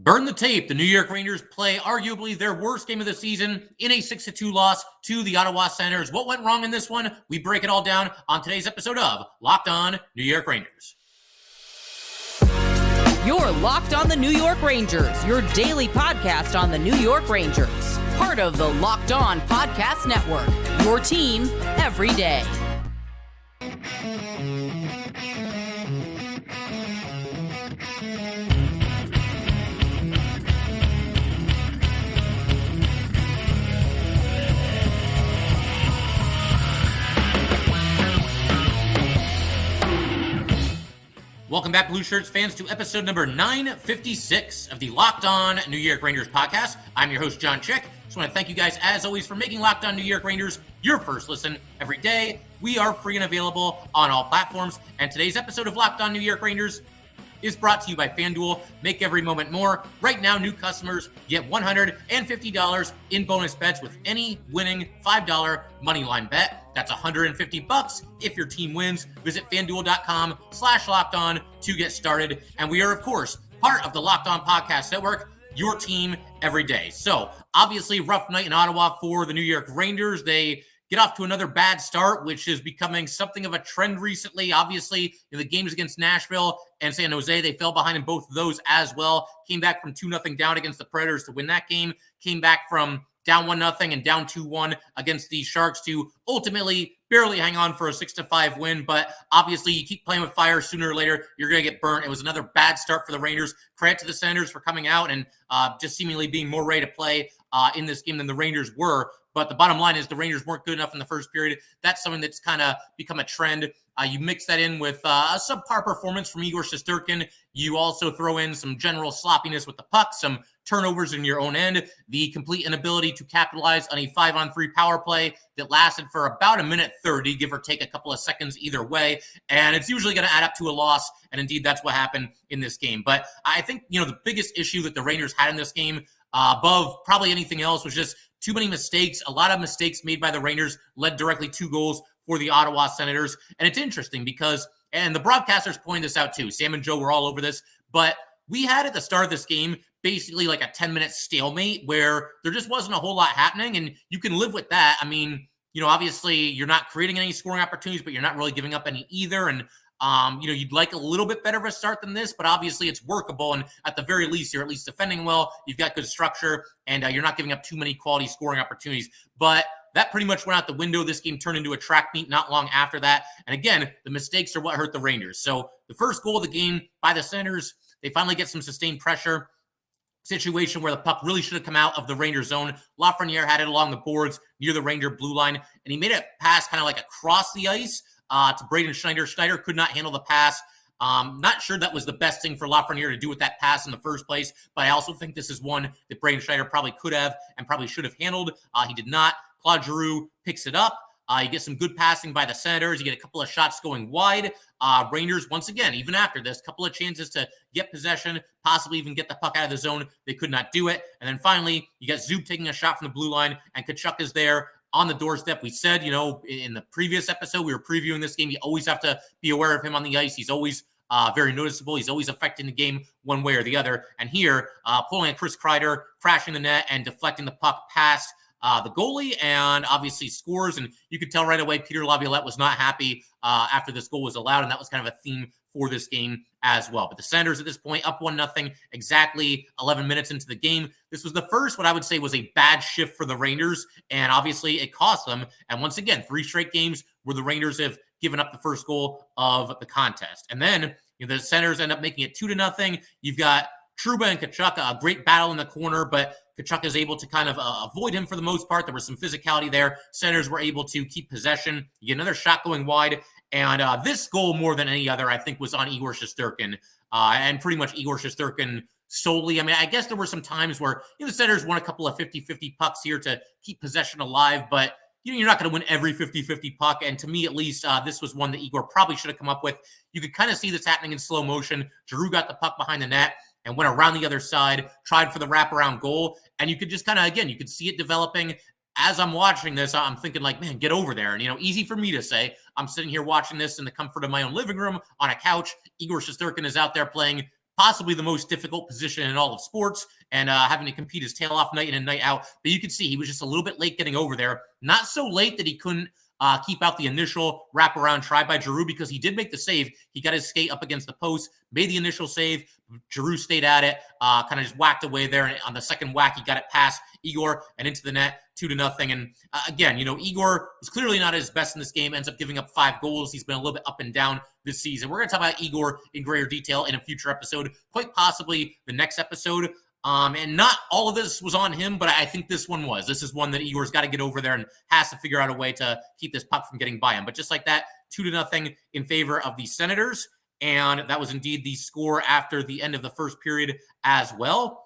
Burn the tape. The New York Rangers play arguably their worst game of the season in a 6-2 loss to the Ottawa Senators. What went wrong in this one? We break it all down on today's episode of Locked On New York Rangers. You're Locked On the New York Rangers, your daily podcast on the New York Rangers. Part of the Locked On Podcast Network, your team every day. Welcome back, Blue Shirts fans, to episode number 956 of the Locked On New York Rangers podcast. I'm your host, John Chick. Just want to thank you guys, as always, for making Locked On New York Rangers your first listen every day. We are free and available on all platforms. And today's episode of Locked On New York Rangers is brought to you by FanDuel. Make every moment more. Right now, new customers get $150 in bonus bets with any winning $5 moneyline bet. That's $150 if your team wins. Visit FanDuel.com/LockedOn to get started. And we are, of course, part of the Locked On Podcast Network, your team every day. So, obviously, rough night in Ottawa for the New York Rangers. They get off to another bad start, which is becoming something of a trend recently. Obviously, in the games against Nashville and San Jose, they fell behind in both of those as well. Came back from 2-0 down against the Predators to win that game. Came back from down 1-0 and down 2-1 against the Sharks to ultimately barely hang on for a 6-5 win. But obviously, you keep playing with fire, sooner or later, you're going to get burnt. It was another bad start for the Rangers. Credit to the Senators for coming out and just seemingly being more ready to play in this game than the Rangers were. But the bottom line is the Rangers weren't good enough in the first period. That's something that's kind of become a trend. You mix that in with a subpar performance from Igor Shesterkin. You also throw in some general sloppiness with the puck, some turnovers in your own end, the complete inability to capitalize on a 5-on-3 power play that lasted for about 1:30, give or take a couple of seconds either way. And it's usually going to add up to a loss. And indeed, that's what happened in this game. But I think, the biggest issue that the Rangers had in this game, above probably anything else, was just too many mistakes. A lot of mistakes made by the Rangers led directly to goals for the Ottawa Senators. And it's interesting because, and the broadcasters pointed this out too, Sam and Joe were all over this, but we had at the start of this game basically like a 10-minute stalemate where there just wasn't a whole lot happening, and you can live with that. I mean, obviously you're not creating any scoring opportunities, but you're not really giving up any either. And you'd like a little bit better of a start than this, but obviously it's workable. And at the very least, you're at least defending well. You've got good structure, and you're not giving up too many quality scoring opportunities. But that pretty much went out the window. This game turned into a track meet not long after that. And again, the mistakes are what hurt the Rangers. So the first goal of the game by the Senators, they finally get some sustained pressure. Situation where the puck really should have come out of the Ranger zone. Lafreniere had it along the boards near the Ranger blue line, and he made a pass kind of like across the ice to Braden Schneider. Schneider could not handle the pass. Not sure that was the best thing for Lafreniere to do with that pass in the first place, but I also think this is one that Braden Schneider probably could have and probably should have handled. He did not. Claude Giroux picks it up. You get some good passing by the Senators. You get a couple of shots going wide. Rangers, once again, even after this, couple of chances to get possession, possibly even get the puck out of the zone. They could not do it. And then finally, you got Zub taking a shot from the blue line, and Tkachuk is there on the doorstep. We said, in the previous episode, we were previewing this game. You always have to be aware of him on the ice. He's always very noticeable. He's always affecting the game one way or the other. And here, pulling a Chris Kreider, crashing the net and deflecting the puck past the goalie, and obviously scores. And you could tell right away Peter Laviolette was not happy after this goal was allowed, and that was kind of a theme for this game as well. But the Senators at this point up 1-0, exactly 11 minutes into the game. This was the first, what I would say was a bad shift for the Rangers, and obviously it cost them. And once again, 3 straight games where the Rangers have given up the first goal of the contest. And then the Senators end up making it 2-0. You've got Trouba and Tkachuk, a great battle in the corner, but Tkachuk is able to kind of avoid him for the most part. There was some physicality there. Senators were able to keep possession. You get another shot going wide. And this goal, more than any other, I think, was on Igor Shesterkin. And pretty much Igor Shesterkin solely. I mean, I guess there were some times where the Senators won a couple of 50-50 pucks here to keep possession alive, but you're not going to win every 50-50 puck. And to me, at least, this was one that Igor probably should have come up with. You could kind of see this happening in slow motion. Giroux got the puck behind the net and went around the other side, tried for the wraparound goal. And you could just kind of, again, you could see it developing. As I'm watching this, I'm thinking like, man, get over there. And, easy for me to say. I'm sitting here watching this in the comfort of my own living room on a couch. Igor Shesterkin is out there playing possibly the most difficult position in all of sports, and having to compete his tail off night in and night out. But you could see he was just a little bit late getting over there. Not so late that he couldn't keep out the initial wraparound try by Giroux, because he did make the save. He got his skate up against the post, made the initial save. Giroux stayed at it, kind of just whacked away there. And on the second whack, he got it past Igor and into the net, 2-0. And again, Igor was clearly not at his best in this game, ends up giving up 5 goals. He's been a little bit up and down this season. We're going to talk about Igor in greater detail in a future episode, quite possibly the next episode. And not all of this was on him, but I think this one was. This is one that Igor's got to get over there and has to figure out a way to keep this puck from getting by him. But just like that, 2-0 in favor of the Senators. And that was indeed the score after the end of the first period as well.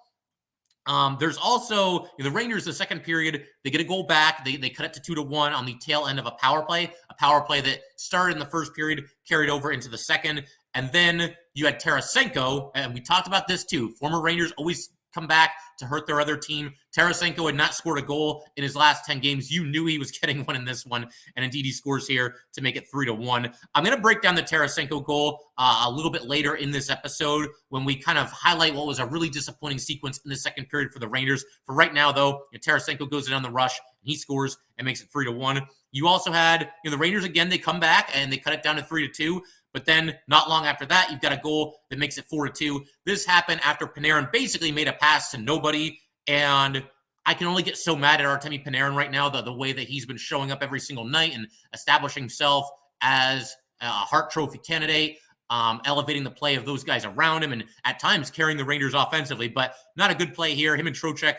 There's also the Rangers, the second period, they get a goal back. They cut it to 2-1 on the tail end of a power play that started in the first period, carried over into the second. And then you had Tarasenko, and we talked about this too. Former Rangers always come back to hurt their other team. Tarasenko had not scored a goal in his last 10 games. You knew he was getting one in this one, and indeed he scores here to make it 3-1. I'm going to break down the Tarasenko goal a little bit later in this episode when we kind of highlight what was a really disappointing sequence in the second period for the Rangers. For right now, though, Tarasenko goes in on the rush, and he scores and makes it 3-1. You also had the Rangers again. They come back and they cut it down to 3-2. But then not long after that, you've got a goal that makes it 4-2. This happened after Panarin basically made a pass to nobody. And I can only get so mad at Artemi Panarin right now, the way that he's been showing up every single night and establishing himself as a Hart Trophy candidate, elevating the play of those guys around him, and at times carrying the Rangers offensively. But not a good play here. Him and Trocheck,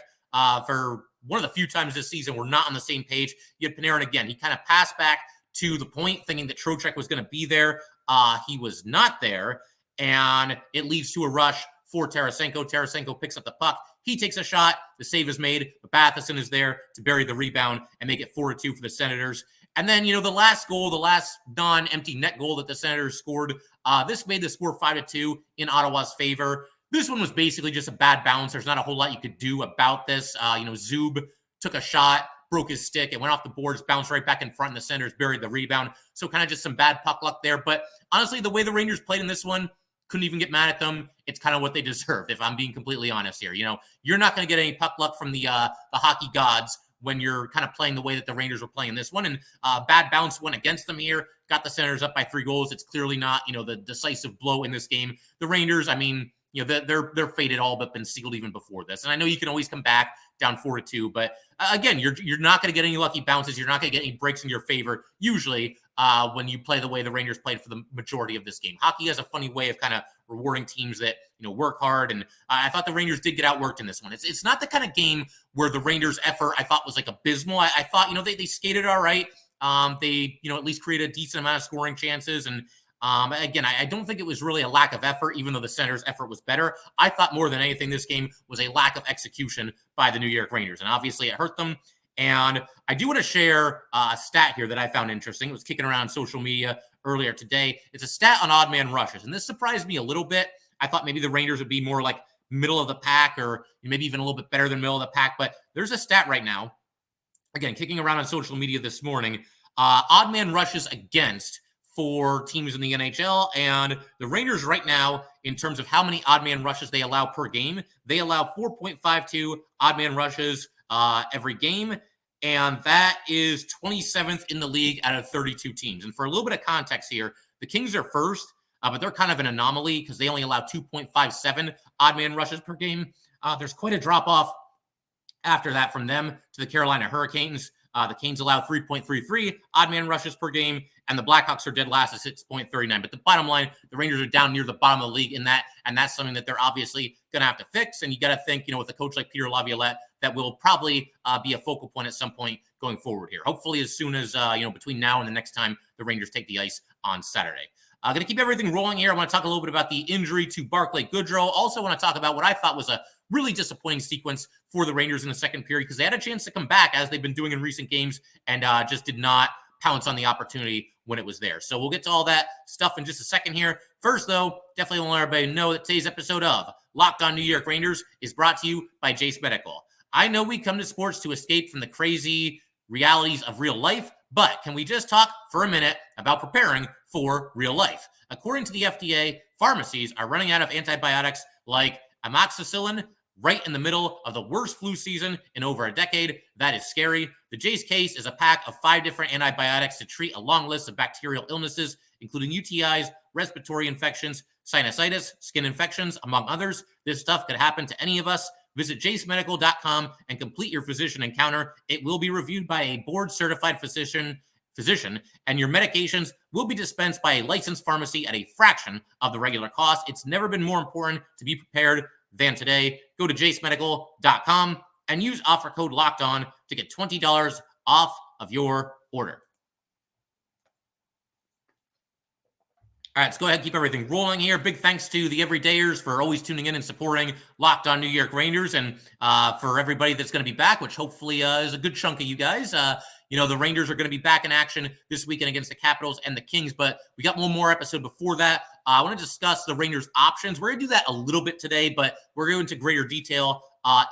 for one of the few times this season, were not on the same page. You had Panarin again. He kind of passed back to the point thinking that Trocheck was going to be there. He was not there, and it leads to a rush for Tarasenko. Tarasenko picks up the puck. He takes a shot. The save is made, but Matheson is there to bury the rebound and make it 4-2 for the Senators. And then, the last goal, the last non-empty net goal that the Senators scored, this made the score 5-2 in Ottawa's favor. This one was basically just a bad bounce. There's not a whole lot you could do about this. Zub took a shot, broke his stick, it went off the boards, bounced right back in front, and the Senators buried the rebound. So kind of just some bad puck luck there. But honestly, the way the Rangers played in this one, couldn't even get mad at them. It's kind of what they deserved, if I'm being completely honest here. You're not going to get any puck luck from the hockey gods when you're kind of playing the way that the Rangers were playing in this one. And bad bounce went against them here, got the Senators up by 3 goals. It's clearly not, the decisive blow in this game. The Rangers, they're fated, all but been sealed even before this. And I know you can always come back down 4-2, but again, you're not going to get any lucky bounces. You're not going to get any breaks in your favor, usually, when you play the way the Rangers played for the majority of this game. Hockey has a funny way of kind of rewarding teams that, work hard. And I thought the Rangers did get outworked in this one. It's not the kind of game where the Rangers' effort, I thought, was like abysmal. I thought, they skated all right. They, at least created a decent amount of scoring chances. And again, I don't think it was really a lack of effort, even though the Senators' effort was better. I thought more than anything this game was a lack of execution by the New York Rangers. And obviously it hurt them. And I do want to share a stat here that I found interesting. It was kicking around social media earlier today. It's a stat on odd man rushes. And this surprised me a little bit. I thought maybe the Rangers would be more like middle of the pack, or maybe even a little bit better than middle of the pack. But there's a stat right now, again, kicking around on social media this morning, odd man rushes against for teams in the NHL. And the Rangers right now, in terms of how many odd man rushes they allow per game, they allow 4.52 odd man rushes every game. And that is 27th in the league out of 32 teams. And for a little bit of context here, the Kings are first, but they're kind of an anomaly because they only allow 2.57 odd man rushes per game. There's quite a drop off after that from them to the Carolina Hurricanes. The Canes allow 3.33 odd man rushes per game, and the Blackhawks are dead last at 6.39. But the bottom line, the Rangers are down near the bottom of the league in that, and that's something that they're obviously going to have to fix. And you got to think, with a coach like Peter Laviolette, that will probably be a focal point at some point going forward here. Hopefully as soon as, between now and the next time the Rangers take the ice on Saturday. Going to keep everything rolling here. I want to talk a little bit about the injury to Barclay Goodrow. Also want to talk about what I thought was a really disappointing sequence for the Rangers in the second period, because they had a chance to come back as they've been doing in recent games and just did not pounce on the opportunity when it was there. So we'll get to all that stuff in just a second here. First, though, definitely want everybody to know that today's episode of Locked On New York Rangers is brought to you by Jase Medical. I know we come to sports to escape from the crazy realities of real life, but can we just talk for a minute about preparing for real life? According to the FDA, pharmacies are running out of antibiotics like amoxicillin right in the middle of the worst flu season in over a decade. That is scary. The Jase case is a pack of 5 different antibiotics to treat a long list of bacterial illnesses, including UTIs, respiratory infections, sinusitis, skin infections, among others. This stuff could happen to any of us. Visit jasemedical.com and complete your physician encounter. It will be reviewed by a board-certified physician, and your medications will be dispensed by a licensed pharmacy at a fraction of the regular cost. It's never been more important to be prepared than today. Go to jasemedical.com and use offer code LOCKEDON to get $20 off of your order. All right, let's go ahead and keep everything rolling here. Big thanks to the everydayers for always tuning in and supporting Locked On New York Rangers, and for everybody that's going to be back, which hopefully is a good chunk of you guys. The Rangers are going to be back in action this weekend against the Capitals and the Kings, but we got one more episode before that. I want to discuss the Rangers' options. We're going to do that a little bit today, but we're going into greater detail.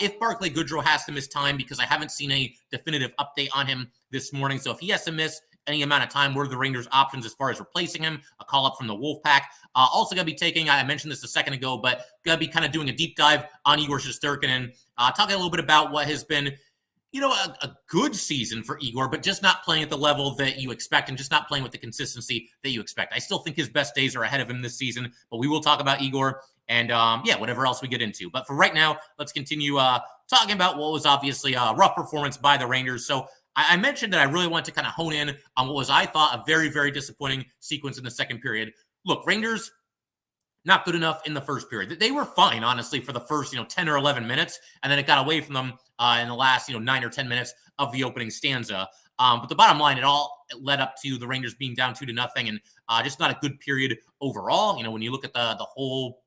If Barclay Goodrow has to miss time, because I haven't seen a definitive update on him this morning, so if he has to miss any amount of time, what are the Rangers' options as far as replacing him? A call-up from the Wolfpack. Also going to be taking, I mentioned this a second ago, but going to be kind of doing a deep dive on Igor Shesterkin and talking a little bit about what has been a good season for Igor, but just not playing at the level that you expect and just not playing with the consistency that you expect. I still think his best days are ahead of him this season, but we will talk about Igor and, whatever else we get into. But for right now, let's continue talking about what was obviously a rough performance by the Rangers. So I mentioned that I really want to kind of hone in on what was, I thought, a very, very disappointing sequence in the second period. Look, Rangers, not good enough in the first period. They were fine, honestly, for the first, 10 or 11 minutes, and then it got away from them in the last, 9 or 10 minutes of the opening stanza. But the bottom line, it all led up to the Rangers being down 2-0, and just not a good period overall. When you look at the whole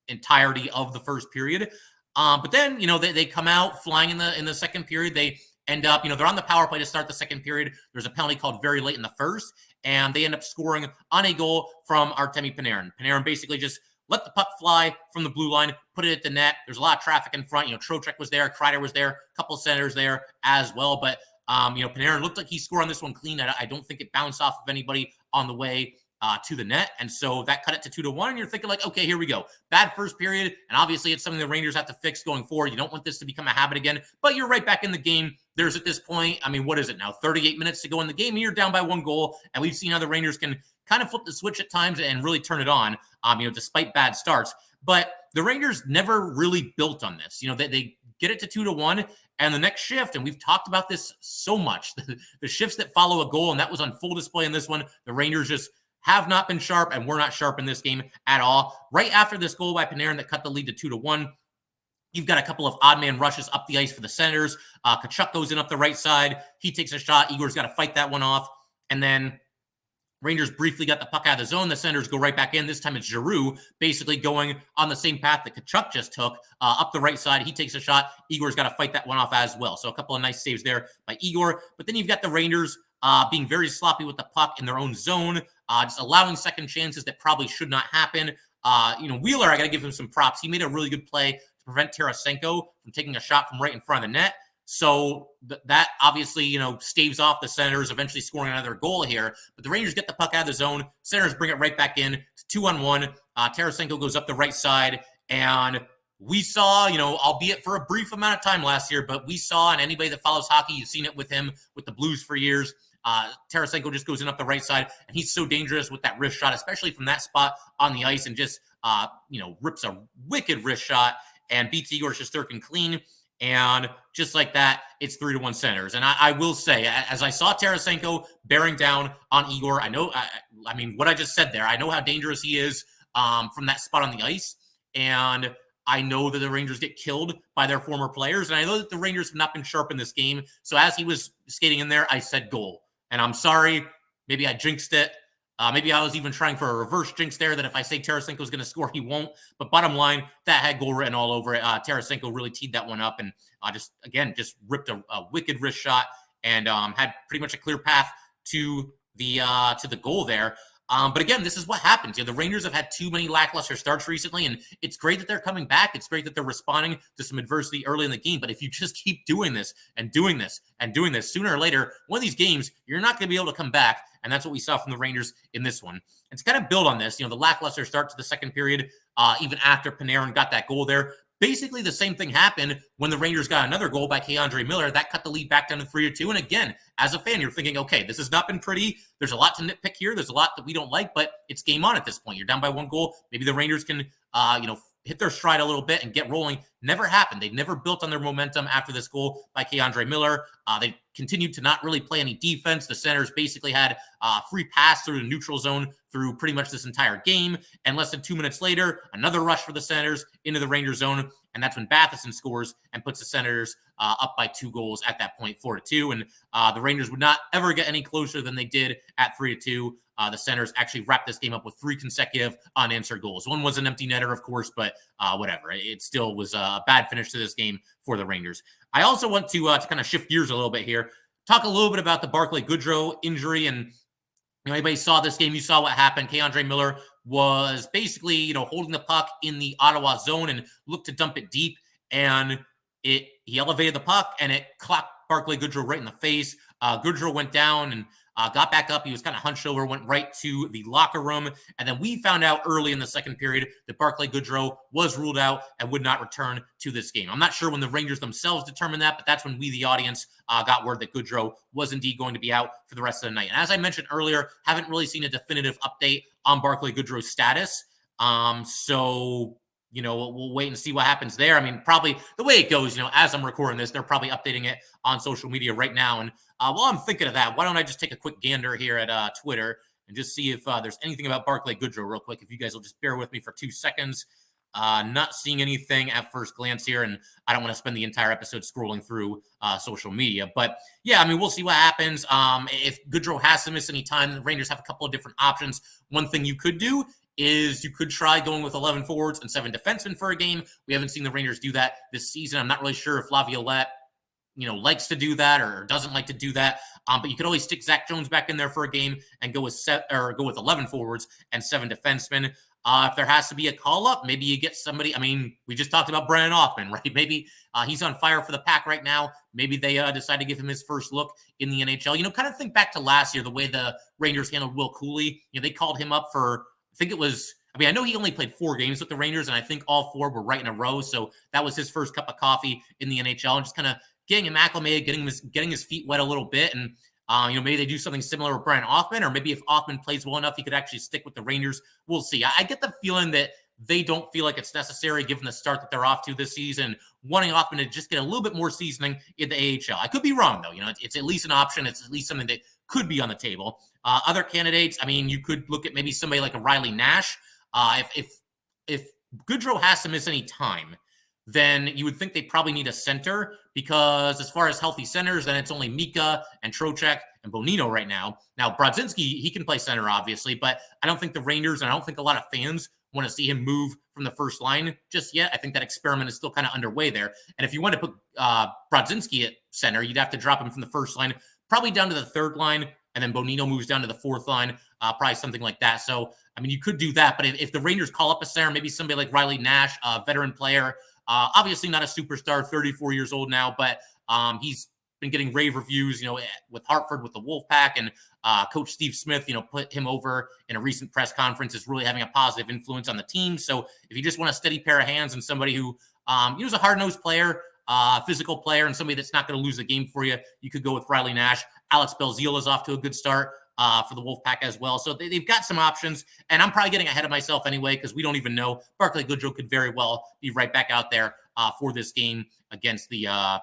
entirety of the first period. But then, they come out flying in the second period. They end up, they're on the power play to start the second period. There's a penalty called very late in the first, and they end up scoring on a goal from Artemi Panarin. Panarin basically just let the puck fly from the blue line, put it at the net. There's a lot of traffic in front. Trocheck was there, Kreider was there, a couple of Senators there as well. But, Panarin looked like he scored on this one clean. I don't think it bounced off of anybody on the way to the net. And so that cut it to 2-1. And you're thinking like, okay, here we go. Bad first period. And obviously it's something the Rangers have to fix going forward. You don't want this to become a habit again, but you're right back in the game. There's at this point, what is it now? 38 minutes to go in the game. You're down by 1 goal. And we've seen how the Rangers can kind of flip the switch at times and really turn it on, despite bad starts. But the Rangers never really built on this. They get it to 2-1. And the next shift, and we've talked about this so much, the shifts that follow a goal, and that was on full display in this one. The Rangers just have not been sharp, and we're not sharp in this game at all. Right after this goal by Panarin that cut the lead to 2-1, you've got a couple of odd man rushes up the ice for the Senators. Tkachuk goes in up the right side. He takes a shot. Igor's got to fight that one off. And then Rangers briefly got the puck out of the zone. The Senators go right back in. This time it's Giroux basically going on the same path that Tkachuk just took up the right side. He takes a shot. Igor's got to fight that one off as well. So a couple of nice saves there by Igor. But then you've got the Rangers being very sloppy with the puck in their own zone, just allowing second chances that probably should not happen. Wheeler, I got to give him some props. He made a really good play to prevent Tarasenko from taking a shot from right in front of the net. So that obviously, staves off the Senators eventually scoring another goal here. But the Rangers get the puck out of the zone. Senators bring it right back in to 2-on-1. Tarasenko goes up the right side. And we saw, albeit for a brief amount of time last year, but we saw, and anybody that follows hockey, you've seen it with him, with the Blues for years. Tarasenko just goes in up the right side, and he's so dangerous with that wrist shot, especially from that spot on the ice, and just, rips a wicked wrist shot and beats Igor Shesterkin clean. And just like that, it's 3-1 Senators. And I will say, as I saw Tarasenko bearing down on Igor, I know, what I just said there, I know how dangerous he is from that spot on the ice. And I know that the Rangers get killed by their former players. And I know that the Rangers have not been sharp in this game. So as he was skating in there, I said goal. And I'm sorry, maybe I jinxed it. Maybe I was even trying for a reverse jinx there, that if I say Tarasenko is going to score, he won't. But bottom line, that had goal written all over it. Tarasenko really teed that one up and just ripped a wicked wrist shot and had pretty much a clear path to the goal there. But again, this is what happens. The Rangers have had too many lackluster starts recently, and it's great that they're coming back. It's great that they're responding to some adversity early in the game. But if you just keep doing this and doing this and doing this, sooner or later, one of these games, you're not going to be able to come back. And that's what we saw from the Rangers in this one. And to kind of build on this, the lackluster start to the second period, even after Panarin got that goal there, basically the same thing happened when the Rangers got another goal by K'Andre Miller. That cut the lead back down to 3-2. And again, as a fan, you're thinking, okay, this has not been pretty. There's a lot to nitpick here. There's a lot that we don't like, but it's game on at this point. You're down by one goal. Maybe the Rangers can, hit their stride a little bit and get rolling. Never happened. They never built on their momentum after this goal by K'Andre Miller. They continued to not really play any defense. The Senators basically had free pass through the neutral zone through pretty much this entire game. And less than 2 minutes later, another rush for the Senators into the Ranger zone. And that's when Batherson scores and puts the Senators up by 2 goals at that point, 4-2. And the Rangers would not ever get any closer than they did at 3-2. The Senators actually wrapped this game up with 3 consecutive unanswered goals. One was an empty netter, of course, but whatever. It still was a bad finish to this game for the Rangers. I also want to kind of shift gears a little bit here, talk a little bit about the Barclay Goodrow injury. And anybody saw this game, you saw what happened. K'Andre Miller was basically, holding the puck in the Ottawa zone and looked to dump it deep. And he elevated the puck and it clocked Barclay Goodrow right in the face. Goodrow went down and got back up. He was kind of hunched over, went right to the locker room. And then we found out early in the second period that Barclay Goodrow was ruled out and would not return to this game. I'm not sure when the Rangers themselves determined that, but that's when we, the audience, got word that Goodrow was indeed going to be out for the rest of the night. And as I mentioned earlier, haven't really seen a definitive update on Barclay Goodrow's status. So we'll wait and see what happens there. I mean, probably the way it goes, as I'm recording this, they're probably updating it on social media right now. And while I'm thinking of that, why don't I just take a quick gander here at Twitter and just see if there's anything about Barclay Goodrow real quick. If you guys will just bear with me for 2 seconds. Not seeing anything at first glance here, and I don't want to spend the entire episode scrolling through social media. But yeah, I mean, we'll see what happens. If Goodrow has to miss any time, the Rangers have a couple of different options. One thing you could do is you could try going with 11 forwards and 7 defensemen for a game. We haven't seen the Rangers do that this season. I'm not really sure if Laviolette, likes to do that or doesn't like to do that. But you could always stick Zach Jones back in there for a game and go with 11 forwards and 7 defensemen. If there has to be a call-up, maybe you get somebody. I mean, we just talked about Brandon Hoffman, right? Maybe he's on fire for the Pack right now. Maybe they decide to give him his first look in the NHL. Kind of think back to last year, the way the Rangers handled Will Cooley. They called him up for, I know he only played 4 games with the Rangers, and I think all 4 were right in a row. So that was his first cup of coffee in the NHL, and just kind of getting him acclimated, getting his feet wet a little bit. And maybe they do something similar with Brian Hoffman, or maybe if Hoffman plays well enough, he could actually stick with the Rangers. We'll see. I get the feeling that they don't feel like it's necessary given the start that they're off to this season, wanting Hoffman to just get a little bit more seasoning in the AHL. I could be wrong, though. It's at least an option. It's at least something that could be on the table. Other candidates, I mean, you could look at maybe somebody like a Riley Nash. If Goodrow has to miss any time, then you would think they probably need a center, because as far as healthy centers, then it's only Mika and Trocheck and Bonino right now. Now, Brodzinski, he can play center, obviously, but I don't think the Rangers, and I don't think a lot of fans want to see him move from the first line just yet. I think that experiment is still kind of underway there. And if you want to put Brodzinski at center, you'd have to drop him from the first line, probably down to the third line, and then Bonino moves down to the fourth line, probably something like that. So, I mean, you could do that, but if the Rangers call up a center, maybe somebody like Riley Nash, a veteran player, obviously not a superstar, 34 years old now, but he's been getting rave reviews, with Hartford, with the Wolfpack, and Coach Steve Smith, put him over in a recent press conference as really having a positive influence on the team. So if you just want a steady pair of hands and somebody who is a hard-nosed player, physical player, and somebody that's not going to lose the game for you, you could go with Riley Nash. Alex Belzile is off to a good start for the Wolfpack as well. So they've got some options, and I'm probably getting ahead of myself anyway, because we don't even know. Barclay Goodrow could very well be right back out there for this game against the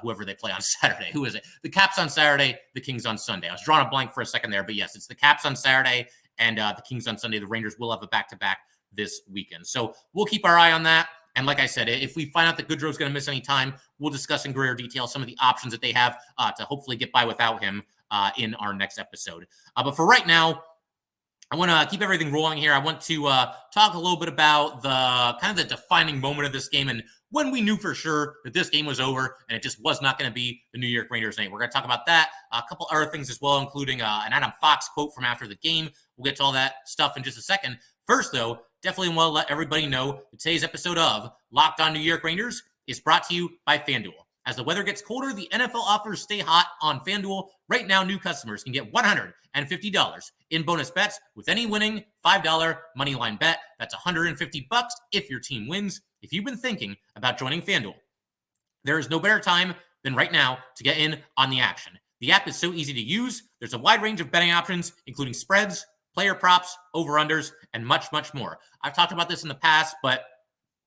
whoever they play on Saturday. Who is it? The Caps on Saturday, the Kings on Sunday. I was drawing a blank for a second there, but yes, it's the Caps on Saturday and the Kings on Sunday. The Rangers will have a back-to-back this weekend. So we'll keep our eye on that. And like I said, if we find out that Goodrow's going to miss any time, we'll discuss in greater detail some of the options that they have to hopefully get by without him in our next episode. But for right now, I want to keep everything rolling here. I want to talk a little bit about the kind of the defining moment of this game and when we knew for sure that this game was over and it just was not going to be the New York Rangers night. We're going to talk about that, a couple other things as well, including an Adam Fox quote from after the game. We'll get to all that stuff in just a second. First, though, definitely want to let everybody know that today's episode of Locked On New York Rangers is brought to you by FanDuel. As the weather gets colder, the NFL offers stay hot on FanDuel. Right now, new customers can get $150 in bonus bets with any winning $5 moneyline bet. That's $150 if your team wins. If you've been thinking about joining FanDuel, there is no better time than right now to get in on the action. The app is so easy to use. There's a wide range of betting options, including spreads, player props, over-unders, and much, much more. I've talked about this in the past, but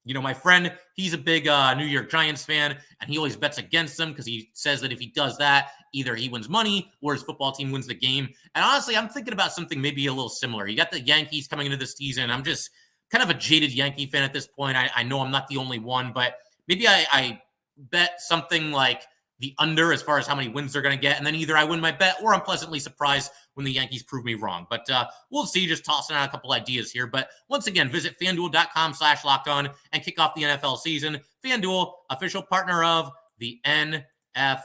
you know, my friend, he's a big New York Giants fan, and he always bets against them because he says that if he does that, either he wins money or his football team wins the game. And honestly, I'm thinking about something maybe a little similar. You got the Yankees coming into this season. I'm just kind of a jaded Yankee fan at this point. I know I'm not the only one, but maybe I bet something like the under as far as how many wins they're going to get, and then either I win my bet or I'm pleasantly surprised when the Yankees prove me wrong. But we'll see, just tossing out a couple ideas here. But once again, visit FanDuel.com/lockedon and kick off the NFL season. FanDuel, official partner of the NFL.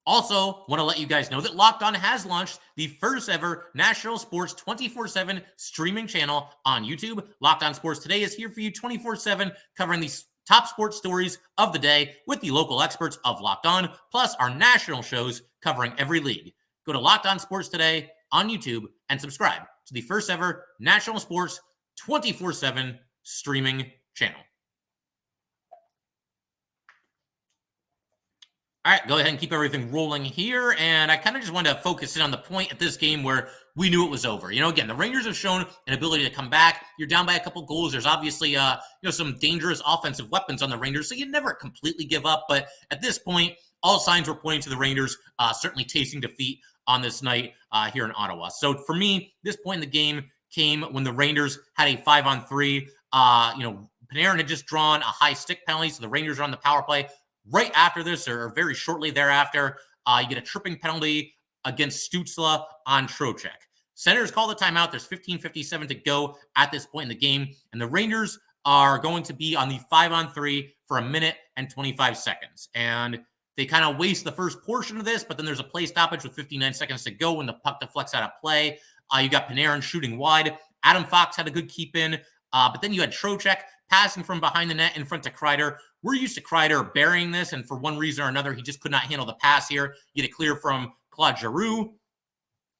Also, want to let you guys know that Locked On has launched the first ever national sports 24/7 streaming channel on YouTube. Locked On Sports Today is here for you 24/7, covering these top sports stories of the day with the local experts of Locked On, plus our national shows covering every league. Go to Locked On Sports Today on YouTube and subscribe to the first ever national sports 24/7 streaming channel. All right, go ahead and keep everything rolling here. And I kind of just wanted to focus in on the point at this game where we knew it was over. You know, again, the Rangers have shown an ability to come back. You're down by a couple goals. There's obviously, some dangerous offensive weapons on the Rangers, so you never completely give up. But at this point, all signs were pointing to the Rangers certainly tasting defeat on this night here in Ottawa. So for me, this point in the game came when the Rangers had a 5-on-3. Panarin had just drawn a high stick penalty, so the Rangers are on the power play. Right after this, or very shortly thereafter, you get a tripping penalty against Stützle on Trocheck. Senators call the timeout. There's 15:57 to go at this point in the game, and the Rangers are going to be on the 5-on-3 for 1 minute and 25 seconds. And they kind of waste the first portion of this, but then there's a play stoppage with 59 seconds to go when the puck deflects out of play. You got Panarin shooting wide. Adam Fox had a good keep in, but then you had Trocheck passing from behind the net in front to Kreider. We're used to Kreider burying this, and for one reason or another, he just could not handle the pass here. You get it clear from Claude Giroux.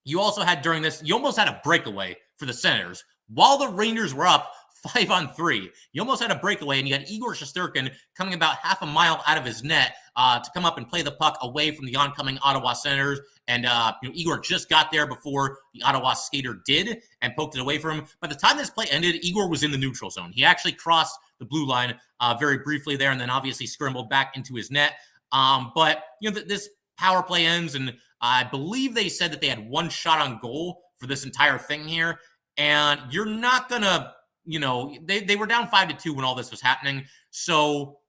You also had during this, you almost had a breakaway for the Senators. While the Rangers were up 5-on-3, you almost had a breakaway, and you had Igor Shesterkin coming about half a mile out of his net to come up and play the puck away from the oncoming Ottawa Senators. And Igor just got there before the Ottawa skater did and poked it away from him. By the time this play ended, Igor was in the neutral zone. He actually crossed the blue line very briefly there, and then obviously scrambled back into his net. But this power play ends, and I believe they said that they had one shot on goal for this entire thing here. And you're not gonna, they were down 5-2 when all this was happening. So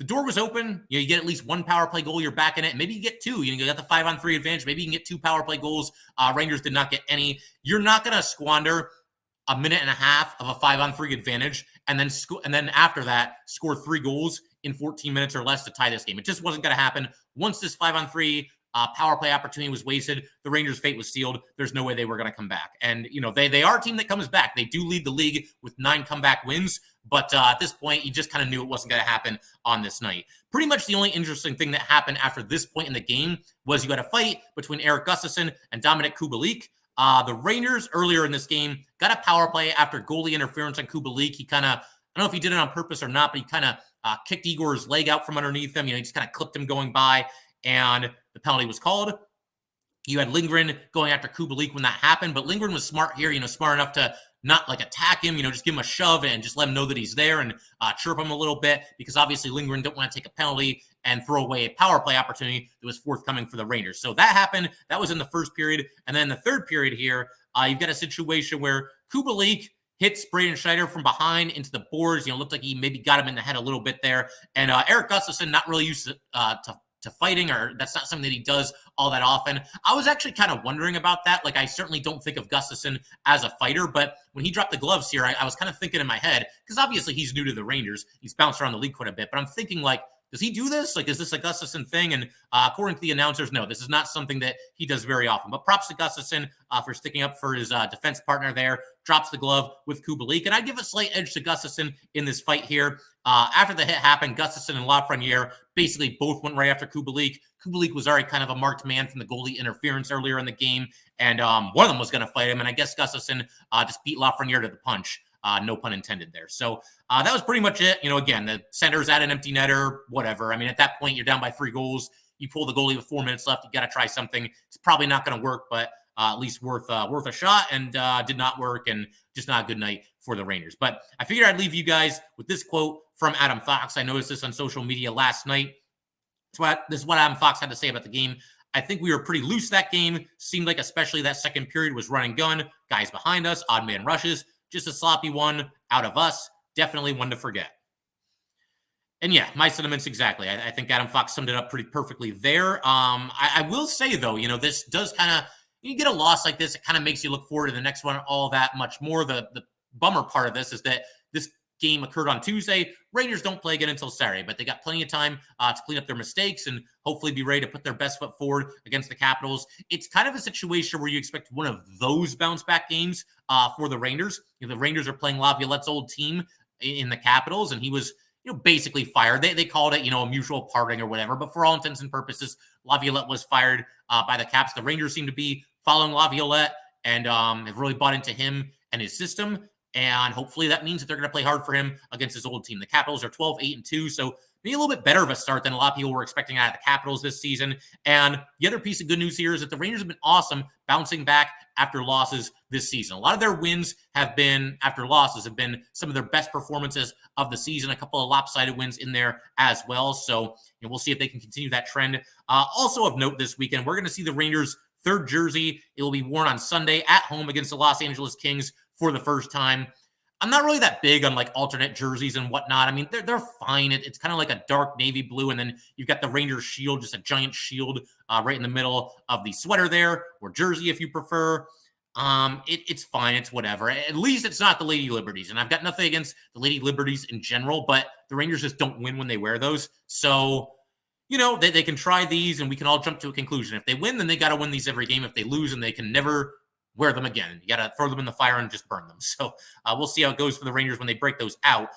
the door was open. You get at least one power play goal. You're back in it. Maybe you get two. You got the 5-on-3 advantage. Maybe you can get 2 power play goals. Rangers did not get any. You're not going to squander 1.5 minutes of a 5-on-3 advantage and then after that score 3 goals in 14 minutes or less to tie this game. It just wasn't going to happen. Once this 5-on-3 power play opportunity was wasted, the Rangers' fate was sealed. There's no way they were going to come back. And, they are a team that comes back. They do lead the league with 9 comeback wins. But at this point, you just kind of knew it wasn't going to happen on this night. Pretty much the only interesting thing that happened after this point in the game was you had a fight between Erik Gustafsson and Dominik Kubalik. The Rangers earlier in this game got a power play after goalie interference on Kubalik. He kind of, I don't know if he did it on purpose or not, but he kind of kicked Igor's leg out from underneath him. He just kind of clipped him going by, and the penalty was called. You had Lindgren going after Kubalik when that happened, but Lindgren was smart here, smart enough to not attack him, just give him a shove and just let him know that he's there and chirp him a little bit, because obviously Lindgren didn't want to take a penalty and throw away a power play opportunity that was forthcoming for the Rangers. So that happened. That was in the first period. And then the third period here, you've got a situation where Kubalik hits Braden Schneider from behind into the boards. Looked like he maybe got him in the head a little bit there. And Erik Gustafsson, not really used to to fighting, or that's not something that he does all that often. I was actually kind of wondering about that. Like, I certainly don't think of Gustafsson as a fighter, but when he dropped the gloves here, I was kind of thinking in my head, because obviously he's new to the Rangers. He's bounced around the league quite a bit, but I'm thinking, like, does he do this? Like, is this a Gustafsson thing? And according to the announcers, no, this is not something that he does very often. But props to Gustafsson for sticking up for his defense partner there. Drops the glove with Kubalik. And I'd give a slight edge to Gustafsson in this fight here. After the hit happened, Gustafsson and Lafreniere basically both went right after Kubalik. Kubalik was already kind of a marked man from the goalie interference earlier in the game. And one of them was going to fight him. And I guess Gustafsson just beat Lafreniere to the punch. No pun intended there. So that was pretty much it. Again, the Senators at an empty netter, whatever. I mean, at that point, you're down by 3 goals. You pull the goalie with 4 minutes left. You got to try something. It's probably not going to work, but at least worth a shot, and did not work, and just not a good night for the Rangers. But I figured I'd leave you guys with this quote from Adam Fox. I noticed this on social media last night. This is what Adam Fox had to say about the game. I think we were pretty loose that game. Seemed like especially that second period was run and gun. Guys behind us, odd man rushes. Just a sloppy one out of us. Definitely one to forget. And yeah, my sentiments exactly. I think Adam Fox summed it up pretty perfectly there. I will say, though, this does kind of, you get a loss like this, it kind of makes you look forward to the next one all that much more. The bummer part of this is that this game occurred on Tuesday. Rangers don't play again until Saturday, but they got plenty of time to clean up their mistakes and hopefully be ready to put their best foot forward against the Capitals. It's kind of a situation where you expect one of those bounce back games for the Rangers. The Rangers are playing Laviolette's old team in the Capitals, and he was basically fired. They called it, a mutual parting or whatever, but for all intents and purposes, Laviolette was fired by the Caps. The Rangers seem to be following Laviolette and have really bought into him and his system. And hopefully that means that they're going to play hard for him against his old team. The Capitals are 12-8-2, so maybe a little bit better of a start than a lot of people were expecting out of the Capitals this season. And the other piece of good news here is that the Rangers have been awesome bouncing back after losses this season. A lot of their wins have been after losses, have been some of their best performances of the season. A couple of lopsided wins in there as well. So we'll see if they can continue that trend. Also of note this weekend, we're going to see the Rangers' third jersey. It will be worn on Sunday at home against the Los Angeles Kings for the first time. I'm not really that big on like alternate jerseys and whatnot. I mean, they're fine. It's kind of like a dark navy blue, and then you've got the Rangers shield, just a giant shield right in the middle of the sweater there, or jersey if you prefer. It's fine. It's whatever. At least it's not the Lady Liberties, and I've got nothing against the Lady Liberties in general, but the Rangers just don't win when they wear those. So, they can try these, and we can all jump to a conclusion. If they win, then they got to win these every game. If they lose, and they can never wear them again. You got to throw them in the fire and just burn them. So we'll see how it goes for the Rangers when they break those out.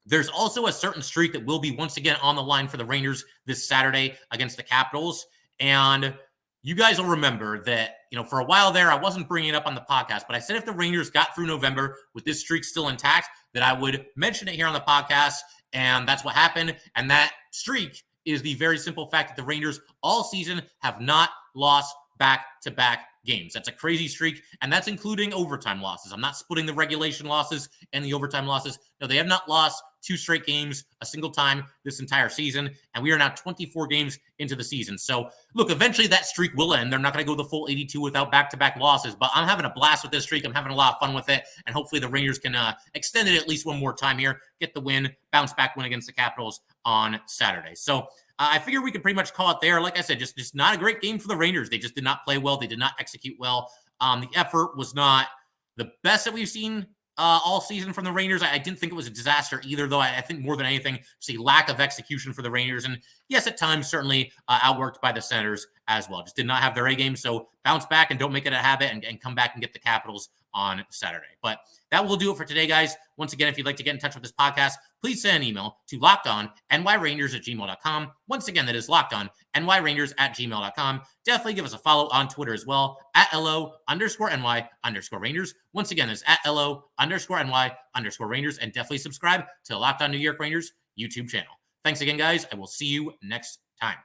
There's also a certain streak that will be once again on the line for the Rangers this Saturday against the Capitals. And you guys will remember that, for a while there, I wasn't bringing it up on the podcast, but I said if the Rangers got through November with this streak still intact, that I would mention it here on the podcast. And that's what happened. And that streak is the very simple fact that the Rangers all season have not lost back-to-back games. That's a crazy streak, and that's including overtime losses. I'm not splitting the regulation losses and the overtime losses. No, they have not lost 2 straight games a single time this entire season, and we are now 24 games into the season. So, look, eventually that streak will end. They're not going to go the full 82 without back-to-back losses, but I'm having a blast with this streak. I'm having a lot of fun with it, and hopefully the Rangers can extend it at least one more time here, get the win, bounce-back win against the Capitals on Saturday. So, I figure we could pretty much call it there. Like I said, just not a great game for the Rangers. They just did not play well. They did not execute well. The effort was not the best that we've seen all season from the Rangers. I didn't think it was a disaster either, though. I think more than anything, just a lack of execution for the Rangers. And yes, at times, certainly outworked by the Senators as well. Just did not have their A game. So bounce back and don't make it a habit and come back and get the Capitals on Saturday. But that will do it for today, guys. Once again, if you'd like to get in touch with this podcast, please send an email to lockedonnyrangers@gmail.com. Once again, that is lockedonnyrangers@gmail.com. Definitely give us a follow on Twitter as well, @LO_NY_Rangers. Once again, that's @LO_NY_Rangers. And definitely subscribe to the Locked On New York Rangers YouTube channel. Thanks again, guys. I will see you next time.